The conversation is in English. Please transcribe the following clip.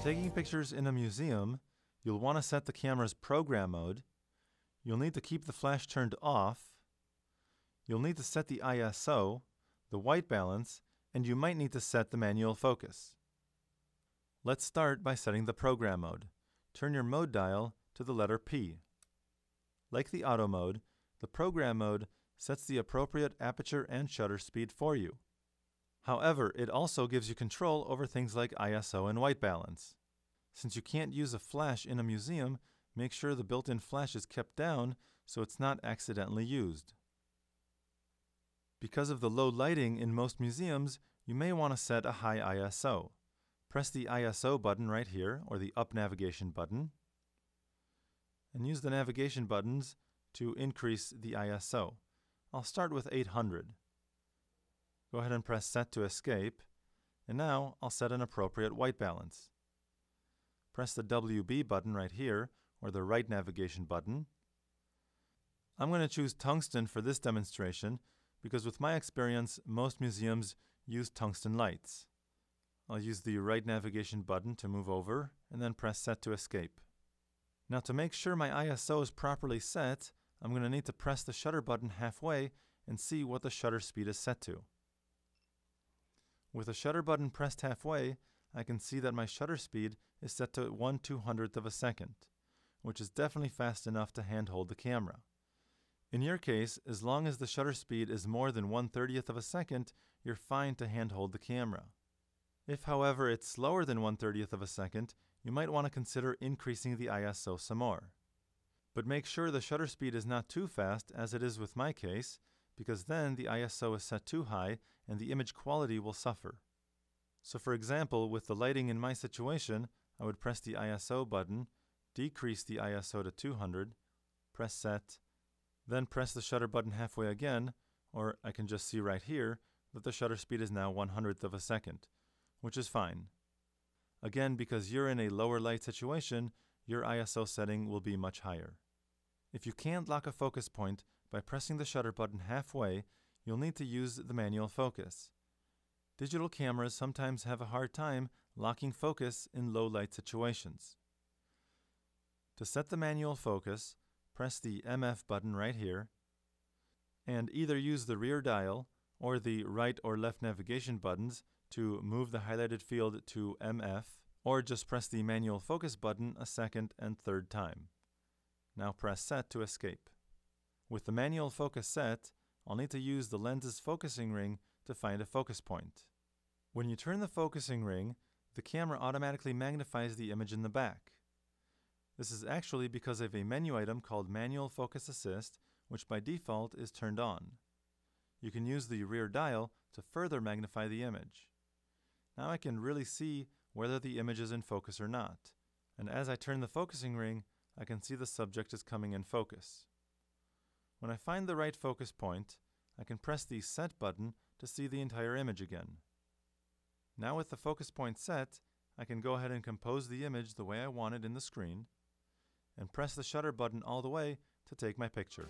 taking pictures in a museum, you'll want to set the camera's program mode. You'll need to keep the flash turned off. You'll need to set the ISO, the white balance, and you might need to set the manual focus. Let's start by setting the program mode. Turn your mode dial to the letter P. Like the auto mode, the program mode sets the appropriate aperture and shutter speed for you. However, it also gives you control over things like ISO and white balance. Since you can't use a flash in a museum, make sure the built-in flash is kept down so it's not accidentally used. Because of the low lighting in most museums, you may want to set a high ISO. Press the ISO button right here, or the up navigation button, and use the navigation buttons to increase the ISO. I'll start with 800. Go ahead and press set to escape, and now I'll set an appropriate white balance. Press the WB button right here, or the right navigation button. I'm going to choose tungsten for this demonstration because with my experience, most museums use tungsten lights. I'll use the right navigation button to move over, and then press set to escape. Now to make sure my ISO is properly set, I'm going to need to press the shutter button halfway and see what the shutter speed is set to. With the shutter button pressed halfway, I can see that my shutter speed is set to 1/200th of a second, which is definitely fast enough to handhold the camera. In your case, as long as the shutter speed is more than 1/30th of a second, you're fine to handhold the camera. If, however, it's slower than 1/30th of a second, you might want to consider increasing the ISO some more. But make sure the shutter speed is not too fast, as it is with my case, because then the ISO is set too high and the image quality will suffer. So for example, with the lighting in my situation, I would press the ISO button, decrease the ISO to 200, press set, then press the shutter button halfway again, or I can just see right here that the shutter speed is now 1/100th of a second, which is fine. Again, because you're in a lower light situation, your ISO setting will be much higher. If you can't lock a focus point by pressing the shutter button halfway, you'll need to use the manual focus. Digital cameras sometimes have a hard time locking focus in low light situations. To set the manual focus, press the MF button right here, and either use the rear dial or the right or left navigation buttons to move the highlighted field to MF, or just press the manual focus button a second and third time. Now press set to escape. With the manual focus set, I'll need to use the lens's focusing ring to find a focus point. When you turn the focusing ring, the camera automatically magnifies the image in the back. This is actually because of a menu item called Manual Focus Assist, which by default is turned on. You can use the rear dial to further magnify the image. Now I can really see whether the image is in focus or not, and as I turn the focusing ring, I can see the subject is coming in focus. When I find the right focus point, I can press the Set button to see the entire image again. Now with the focus point set, I can go ahead and compose the image the way I want it in the screen, and press the shutter button all the way to take my picture.